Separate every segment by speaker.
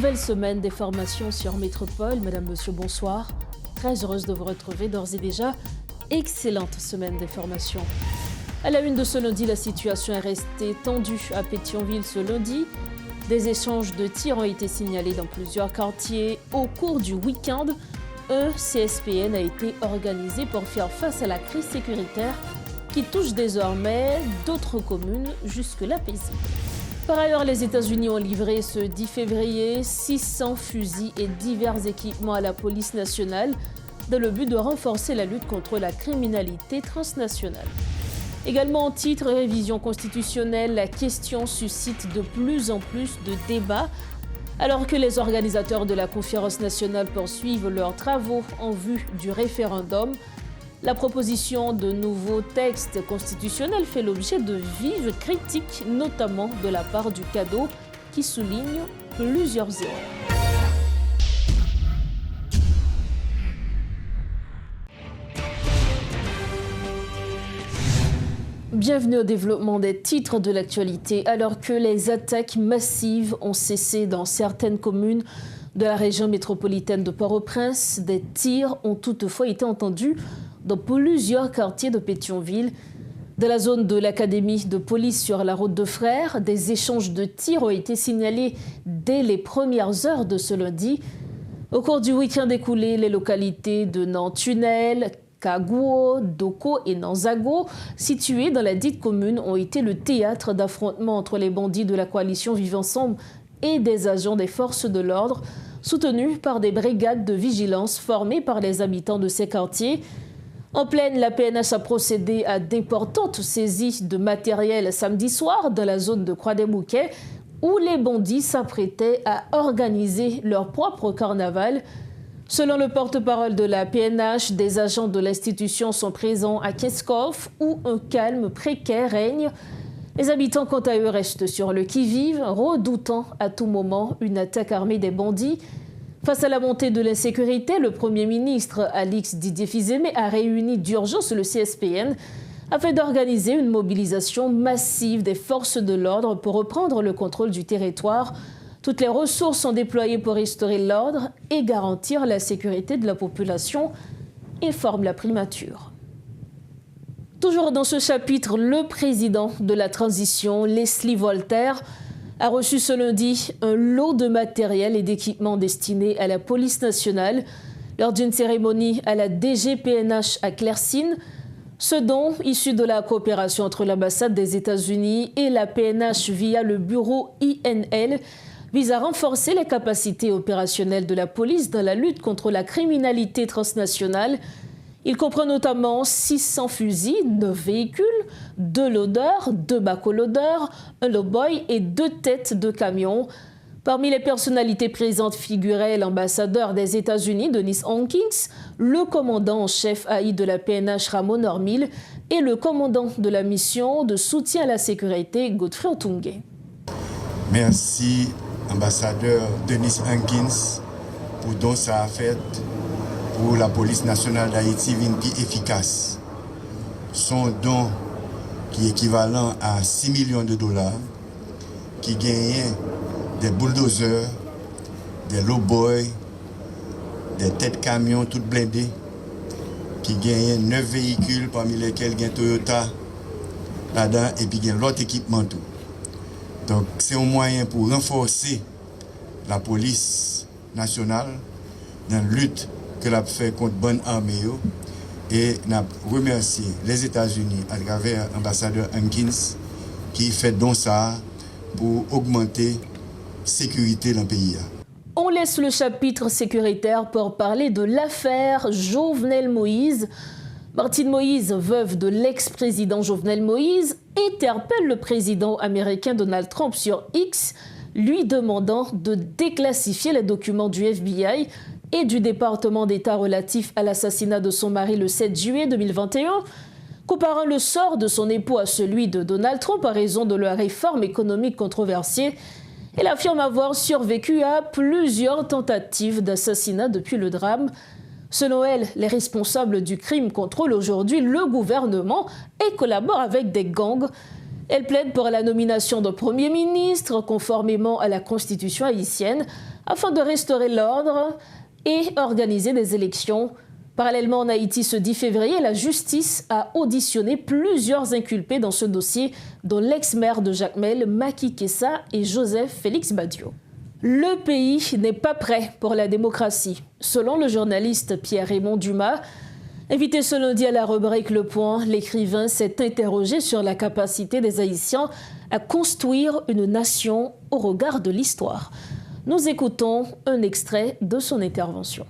Speaker 1: Nouvelle semaine des formations sur Métropole. Mesdames, Messieurs, bonsoir. Très heureuse de vous retrouver d'ores et déjà. Excellente semaine des formations. À la une de ce lundi, la situation est restée tendue à Pétionville ce lundi. Des échanges de tirs ont été signalés dans plusieurs quartiers. Au cours du week-end, un CSPN a été organisé pour faire face à la crise sécuritaire qui touche désormais d'autres communes jusque-là paisibles. Par ailleurs, les États-Unis ont livré ce 10 février 600 fusils et divers équipements à la police nationale dans le but de renforcer la lutte contre la criminalité transnationale. Également en titre révision constitutionnelle, la question suscite de plus en plus de débats alors que les organisateurs de la conférence nationale poursuivent leurs travaux en vue du référendum. La proposition de nouveaux textes constitutionnels fait l'objet de vives critiques, notamment de la part du CADO, qui souligne plusieurs erreurs. Bienvenue au développement des titres de l'actualité. Alors que les attaques massives ont cessé dans certaines communes de la région métropolitaine de Port-au-Prince, des tirs ont toutefois été entendus dans plusieurs quartiers de Pétionville. Dans la zone de l'académie de police sur la route de Frères, des échanges de tirs ont été signalés dès les premières heures de ce lundi. Au cours du week-end écoulé, les localités de Nantunnel, Kagouo, Doko et Nanzago, situées dans la dite commune, ont été le théâtre d'affrontements entre les bandits de la coalition Vivre Ensemble et des agents des forces de l'ordre, soutenus par des brigades de vigilance formées par les habitants de ces quartiers. En pleine, la PNH a procédé à d'importantes saisies de matériel samedi soir dans la zone de Croix-des-Bouquets, où les bandits s'apprêtaient à organiser leur propre carnaval. Selon le porte-parole de la PNH, des agents de l'institution sont présents à Keskov, où un calme précaire règne. Les habitants, quant à eux, restent sur le qui-vive, redoutant à tout moment une attaque armée des bandits. Face à la montée de l'insécurité, le Premier ministre Alix Didier Fils-Aimé a réuni d'urgence le CSPN afin d'organiser une mobilisation massive des forces de l'ordre pour reprendre le contrôle du territoire. Toutes les ressources sont déployées pour restaurer l'ordre et garantir la sécurité de la population, informe la primature. Toujours dans ce chapitre, le président de la transition, Leslie Voltaire, a reçu ce lundi un lot de matériel et d'équipements destinés à la police nationale lors d'une cérémonie à la DGPNH à Clercine. Ce don, issu de la coopération entre l'ambassade des États-Unis et la PNH via le bureau INL, vise à renforcer les capacités opérationnelles de la police dans la lutte contre la criminalité transnationale. Il comprend notamment 600 fusils, 9 véhicules, 2 loaders, 2 backhoe-loaders, un lowboy et 2 têtes de camion. Parmi les personnalités présentes figurait l'ambassadeur des États-Unis, Denis Hawkins, le commandant en chef AI de la PNH, Ramon Ormil, et le commandant de la mission de soutien à la sécurité, Godfrey Otungue.
Speaker 2: Merci, ambassadeur Denis Hawkins, pour don ça a fait pour la police nationale d'Haïti plus efficace. Son don qui est équivalent à 6 millions de dollars, qui gagne des bulldozers, des lowboys, des têtes camions toutes blindées, qui gagne 9 véhicules parmi lesquels il y a Toyota là-dedans et puis il y a l'autre équipement tout. Donc c'est un moyen pour renforcer la police nationale dans la lutte que l'a fait contre bonne armée et n'a remercié les États-Unis à travers l'ambassadeur Hawkins qui fait donc ça pour augmenter la sécurité dans le pays.
Speaker 1: On laisse le chapitre sécuritaire pour parler de l'affaire Jovenel Moïse. Martine Moïse, veuve de l'ex-président Jovenel Moïse, interpelle le président américain Donald Trump sur X, lui demandant de déclassifier les documents du FBI et du département d'État relatif à l'assassinat de son mari le 7 juillet 2021, comparant le sort de son époux à celui de Donald Trump à raison de leur réforme économique controversée. Elle affirme avoir survécu à plusieurs tentatives d'assassinat depuis le drame. Selon elle, les responsables du crime contrôlent aujourd'hui le gouvernement et collaborent avec des gangs. Elle plaide pour la nomination d'un Premier ministre conformément à la Constitution haïtienne afin de restaurer l'ordre et organiser des élections. Parallèlement, en Haïti, ce 10 février, la justice a auditionné plusieurs inculpés dans ce dossier, dont l'ex-maire de Jacmel, Macky Kessa et Joseph Félix Badio. Le pays n'est pas prêt pour la démocratie. Selon le journaliste Pierre-Raymond Dumas, invité ce lundi à la rubrique Le Point, l'écrivain s'est interrogé sur la capacité des Haïtiens à construire une nation au regard de l'histoire. Nous écoutons un extrait de son intervention.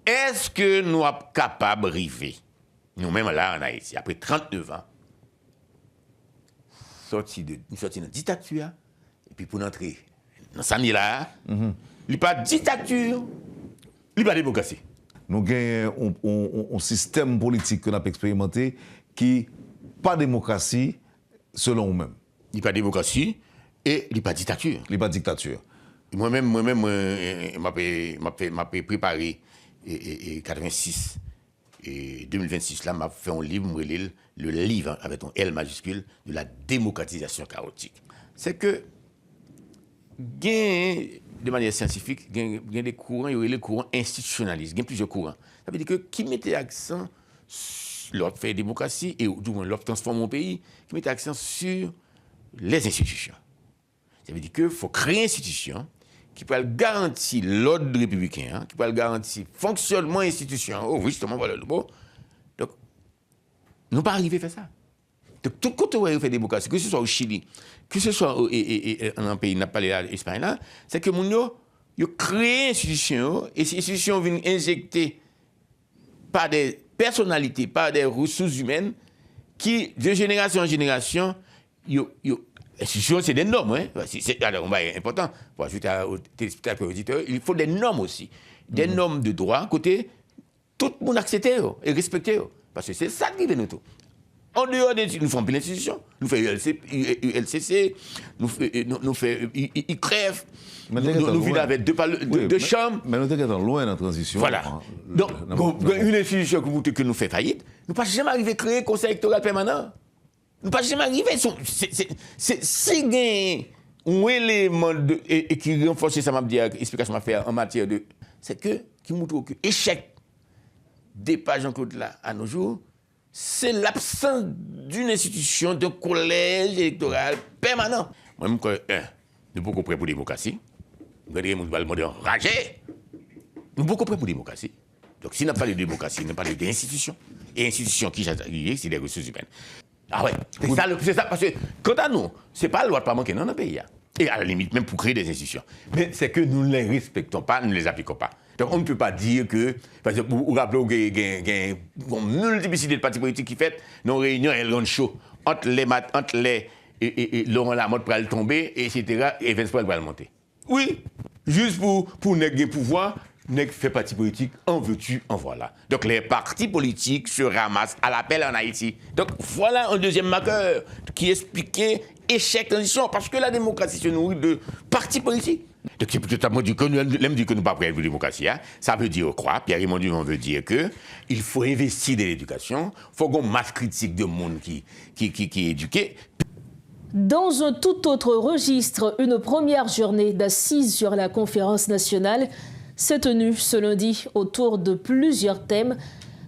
Speaker 3: Est-ce que nous sommes capables d'arriver, nous-mêmes là en Haïti, après 39 ans, sortir de la dictature, et puis pour entrer dans ce là, il n'y a pas de dictature, il n'y a pas de démocratie.
Speaker 4: Nous avons un système politique que nous avons expérimenté qui pas démocratie selon nous-mêmes.
Speaker 3: Il n'y a pas de démocratie et il n'y a pas de dictature.
Speaker 4: Il n'y a pas de dictature.
Speaker 3: Moi-même, je préparé en 86 et 2026, là, m'a fait un livre, le livre avec un L majuscule de la démocratisation chaotique. C'est que, de manière scientifique, il y a des courants, il y a les courants institutionnalistes, il y a plusieurs courants. Ça veut dire que qui mettait l'accent sur l'autre fait démocratie, et du moins l'autre transforme mon pays, qui mettait l'accent sur les institutions. Ça veut dire qu'il faut créer une institution qui peut garantir l'ordre républicain, qui peut garantir le fonctionnement institutionnel. Oh oui, justement, voilà le mot. Donc, nous ne pas arriver à faire ça. Donc, tout côté où on fait démocratie, que ce soit au Chili, que ce soit dans un pays, n'a pas l'Espagne là, c'est que nous avons créé une institution, et ces institutions viennent injecter par des personnalités, par des ressources humaines, qui, de génération en génération, l'institution, c'est des normes. Hein? Alors, on va être important, pour ajouter aux téléspectateurs et aux auditeurs, il faut des normes aussi. Des normes de droit, côté tout le monde accepte et respecte. Parce que c'est ça qui vient nous tout. En dehors de nous faisons plus l'institution, nous faisons ULCC, nous faisons ICREF, nous vivons avec deux chambres.
Speaker 4: Mais nous sommes loin de la transition.
Speaker 3: Voilà. Donc, une institution que nous fait faillite, nous ne pouvons jamais arriver à créer un conseil électoral permanent. Nous ne pouvons jamais arriver. C'est un élément et qui renforce ça, m'a dit, explication m'a fait en matière de. C'est que, qui montre que l'échec des pages Jean-Claude là, à nos jours, c'est l'absence d'une institution, d'un collège électoral permanent. Moi, je crois que, nous sommes beaucoup prêts pour la démocratie. Nous allons demander enragé. Nous sommes beaucoup prêts pour la démocratie. Donc, s'il n'y a pas de démocratie, il n'y a pas d'institution. Et institution qui c'est des ressources humaines. Ah ouais, c'est ça, parce que quant à nous, ce n'est pas la loi de pas manquer dans notre pays. Et à la limite, même pour créer des institutions. Mais c'est que nous ne les respectons pas, nous ne les appliquons pas. Donc on ne peut pas dire que, parce que vous rappelez qu'il y a une multiplicité de partis politiques qui fait nos réunions et le show entre les Laurent Lamotte pour le tomber, etc., et Vince pour le monter. Oui, juste pour négocier pouvoir, fait parti politique, en veux-tu, en voilà. Donc les partis politiques se ramassent à l'appel en Haïti. Donc voilà un deuxième marqueur qui expliquait échec transition, parce que la démocratie se nourrit de partis politiques. Donc c'est peut-être à dire que nous ne sommes pas prêts pour la démocratie. Hein. Ça veut dire quoi? Pierre-Raymond Dumont veut dire qu'il faut investir dans l'éducation, il faut qu'on masse critique de monde qui est éduqué.
Speaker 1: Dans un tout autre registre, une première journée d'assises sur la conférence nationale s'est tenue ce lundi autour de plusieurs thèmes,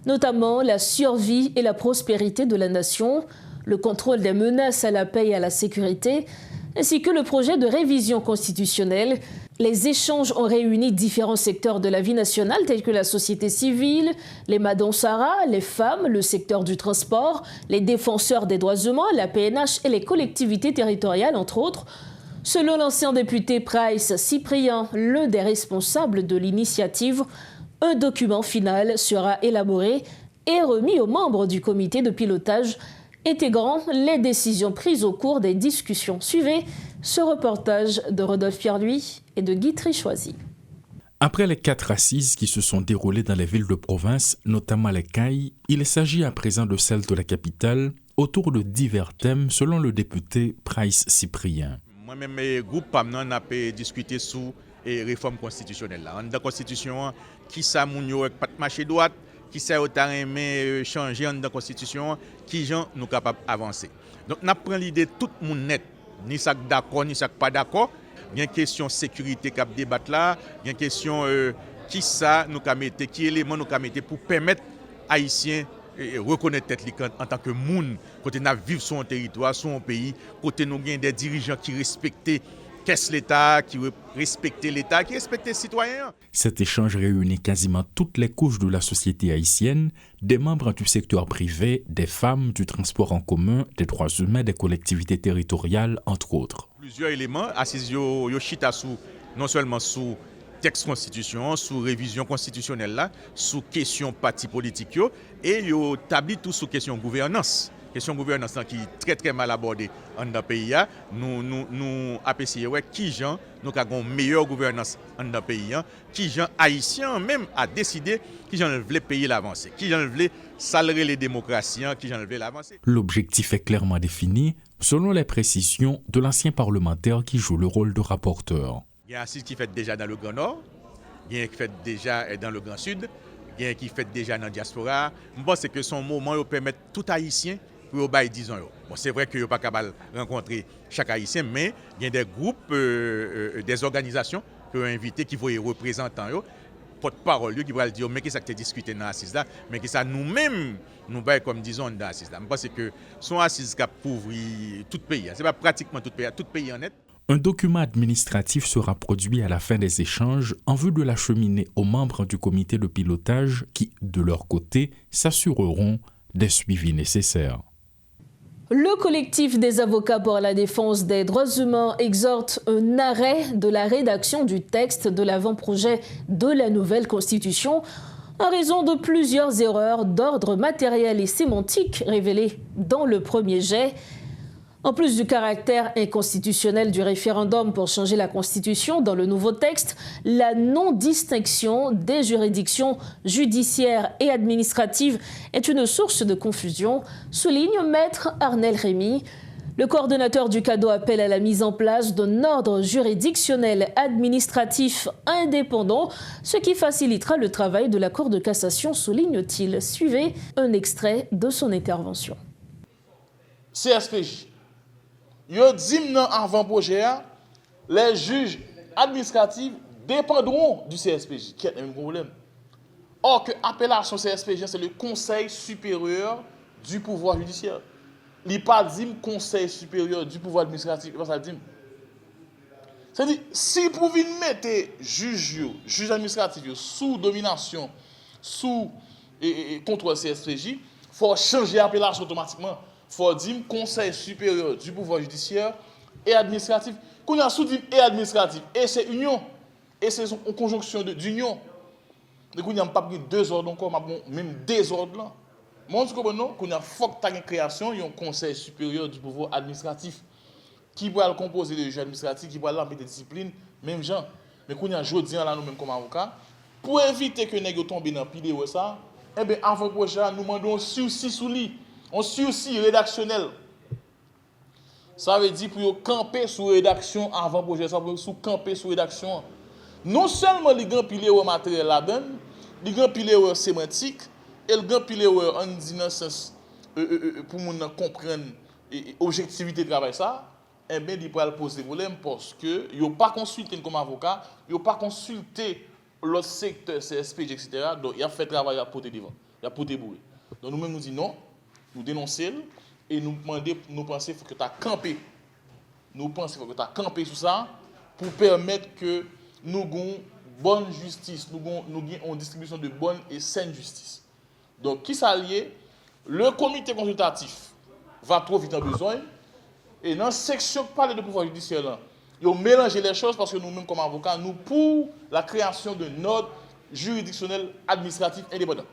Speaker 1: notamment la survie et la prospérité de la nation, le contrôle des menaces à la paix et à la sécurité, ainsi que le projet de révision constitutionnelle. Les échanges ont réuni différents secteurs de la vie nationale, tels que la société civile, les Madonsara, les femmes, le secteur du transport, les défenseurs des droits humains, la PNH et les collectivités territoriales, entre autres. Selon l'ancien député Price Cyprien, l'un des responsables de l'initiative, un document final sera élaboré et remis aux membres du comité de pilotage intégrant les décisions prises au cours des discussions. Suivez ce reportage de Rodolphe Pierre-Louis et de Guy Trichoisy.
Speaker 5: Après les 4 assises qui se sont déroulées dans les villes de province, notamment les CAI, il s'agit à présent de celle de la capitale, autour de divers thèmes selon le député Price Cyprien.
Speaker 6: Moi-même, le groupe PAMNAN a discuté sur la réforme constitutionnelle. Dans la constitution, qui ça mounio avec pas de marché droite, qui ça autant aimé changer dans la constitution, qui gens nous capables d'avancer. Donc, nous prenons l'idée tout le monde net, ni ça d'accord, ni ça pas d'accord. il y a une question sécurité qui débattre là, il y a une question qui ça nous a mettre, qui élément nous a mettre pour permettre Haïtiens reconnaître tête en tant que monde, côté nous vivre sur un territoire, sur un pays, côté nous avons des dirigeants qui respectent qu'est-ce l'État, qui respectent l'État, qui respectent les citoyens.
Speaker 5: Cet échange réunit quasiment toutes les couches de la société haïtienne, des membres du secteur privé, des femmes, du transport en commun, des droits humains, des collectivités territoriales, entre autres.
Speaker 6: Plusieurs éléments, assises yo chita sous, non seulement sous texte constitution, sous révision constitutionnelle là, sous question parti politique yo, et yo tabli tout sous question gouvernance. Question gouvernance qui est très mal abordée dans le pays. Nous apprécions qui gens nous avons une meilleure gouvernance dans le pays, qui gens haïtiens même a décidé qui gens veulent payer l'avancée, qui gens veulent saluer les démocraties, qui gens veulent l'avancer.
Speaker 5: L'objectif est clairement défini selon les précisions de l'ancien parlementaire qui joue le rôle de rapporteur.
Speaker 6: Il y a un assise qui fait déjà dans le Grand Nord, il y a un qui fait déjà dans le Grand Sud, il y a un qui fait déjà dans la diaspora. Je pense que son moment il permet tout haïtien pour bailler disons. Bon, c'est vrai que yo pas capable rencontrer chaque haïtien, mais il y a des groupes des organisations qui ont invité qui vont représentants yo porte-parole qui vont dire mais qu'est-ce que tu discuté dans assise là, mais que ça nous-mêmes nous bailler comme disons dans assise là. Je pense que son assise qui couvrir tout pays, c'est pas pratiquement tout pays en net.
Speaker 5: Un document administratif sera produit à la fin des échanges en vue de l'acheminer aux membres du comité de pilotage qui, de leur côté, s'assureront des suivis nécessaires.
Speaker 1: Le collectif des avocats pour la défense des droits humains exhorte un arrêt de la rédaction du texte de l'avant-projet de la nouvelle Constitution en raison de plusieurs erreurs d'ordre matériel et sémantique révélées dans le premier jet. En plus du caractère inconstitutionnel du référendum pour changer la Constitution dans le nouveau texte, la non-distinction des juridictions judiciaires et administratives est une source de confusion, souligne Maître Arnel Rémy. Le coordonnateur du CADO appelle à la mise en place d'un ordre juridictionnel administratif indépendant, ce qui facilitera le travail de la Cour de cassation, souligne-t-il. Suivez un extrait de son intervention.
Speaker 7: CSPJ. Yo dit dans avant-projet, les juges administratifs dépendront du CSPJ, qui est le même problème. Or que l'appellation CSPJ, c'est le Conseil supérieur du pouvoir judiciaire. Il n'y a pas dit Conseil supérieur du pouvoir administratif, pas ça dit. C'est-à-dire, si vous pouvez mettre juges administratifs sous domination, sous contrôle CSPJ, il faut changer l'appellation automatiquement. Il faut dire Conseil supérieur du pouvoir judiciaire et administratif. Quand on a sous-dit et administratif, et c'est union, et c'est une conjonction d'union. Donc, on n'a pas deux ordres encore, même des ordres là. Moi, je comprends qu'on a faut que une création, il y a un Conseil supérieur du pouvoir administratif qui va composer les juges administratifs, qui va l'embêter des disciplines, même gens. Mais qu'on a aujourd'hui là nous-mêmes comme avocats, pour éviter que les gens tombent dans le pile de ça, eh bien, avant le prochain, nous demandons un sursis sous lit. On sursis rédactionnel. Ça veut dire pour camper sous rédaction avant projet, ça veut dire camper sous rédaction. Non seulement les grands piliers au matériel là-dedans, les grands piliers au sémantique, et les grands piliers en disant sens pour nous comprendre l'objectivité de travail ça, eh bien, il peut poser problème parce que ils n'ont pas consulté comme avocat, ils n'ont pas consulté l'autre secteur CSPJ, etc. Donc, il a fait travail à porter devant, il a porté bourré. Donc, nous-mêmes nous disons non. Nous dénoncer et nous demander, nous penser que tu as campé. Nous pensons que tu as campé sur ça pour permettre que nous ayons une bonne justice, nous ayons une distribution de bonne et saine justice. Donc, qui s'allie, le comité consultatif va trop vite en besoin. Et dans la section qui parle de pouvoir judiciaire, ils ont mélangé les choses parce que nous-mêmes, comme avocats, nous pour la création d'un ordre juridictionnel administratif indépendant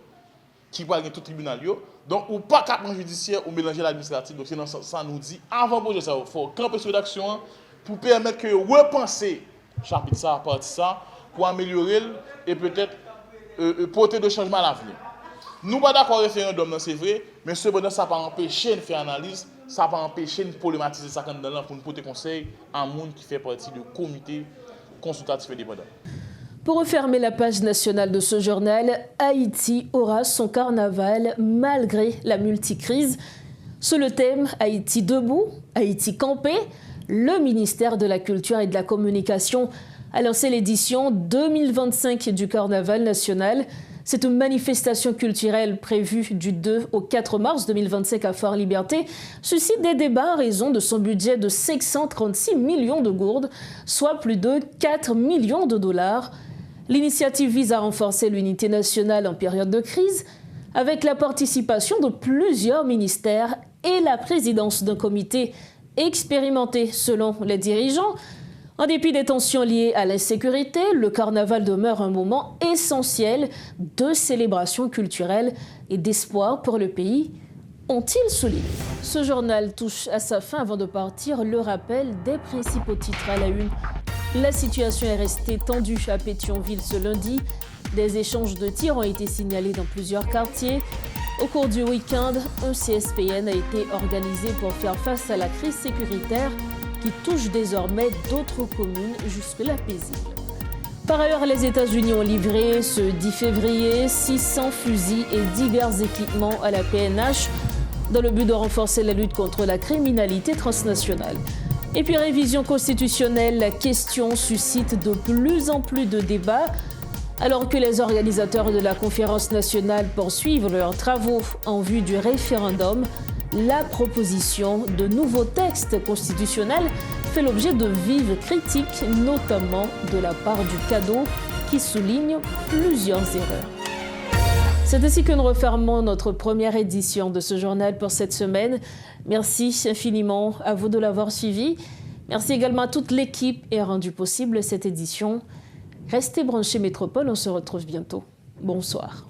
Speaker 7: qui va gagner tout tribunal. Donc, ou pas cap judiciaire ou mélanger l'administratif. Donc, c'est dans ça nous dit, avant projet ça, il faut camper sur l'action pour permettre que repenser chapitre ça, partie ça, pour améliorer et peut-être porter de changements à l'avenir. Nous pas d'accord avec le référendum, c'est vrai, mais cependant, ça ne va pas empêcher de faire analyse, ça ne va pas empêcher de problématiser ça pour nous porter conseil à un monde qui fait partie du comité consultatif indépendant.
Speaker 1: Pour refermer la page nationale de ce journal, Haïti aura son carnaval malgré la multicrise. Sous le thème Haïti debout, Haïti campé, le ministère de la Culture et de la Communication a lancé l'édition 2025 du Carnaval national. Cette manifestation culturelle prévue du 2 au 4 mars 2025 à Fort-Liberté suscite des débats en raison de son budget de 536 millions de gourdes, soit plus de 4 millions de dollars. L'initiative vise à renforcer l'unité nationale en période de crise avec la participation de plusieurs ministères et la présidence d'un comité expérimenté selon les dirigeants. En dépit des tensions liées à l'insécurité, le carnaval demeure un moment essentiel de célébration culturelle et d'espoir pour le pays, ont-ils souligné. Ce journal touche à sa fin. Avant de partir, le rappel des principaux titres à la une. La situation est restée tendue à Pétionville ce lundi. Des échanges de tirs ont été signalés dans plusieurs quartiers. Au cours du week-end, un CSPN a été organisé pour faire face à la crise sécuritaire qui touche désormais d'autres communes jusque-là paisibles. Par ailleurs, les États-Unis ont livré ce 10 février 600 fusils et divers équipements à la PNH dans le but de renforcer la lutte contre la criminalité transnationale. Et puis, révision constitutionnelle, la question suscite de plus en plus de débats. Alors que les organisateurs de la conférence nationale poursuivent leurs travaux en vue du référendum, la proposition de nouveaux textes constitutionnels fait l'objet de vives critiques, notamment de la part du CADO, qui souligne plusieurs erreurs. C'est ainsi que nous refermons notre première édition de ce journal pour cette semaine. Merci infiniment à vous de l'avoir suivi. Merci également à toute l'équipe qui a rendu possible cette édition. Restez branchés Métropole, on se retrouve bientôt. Bonsoir.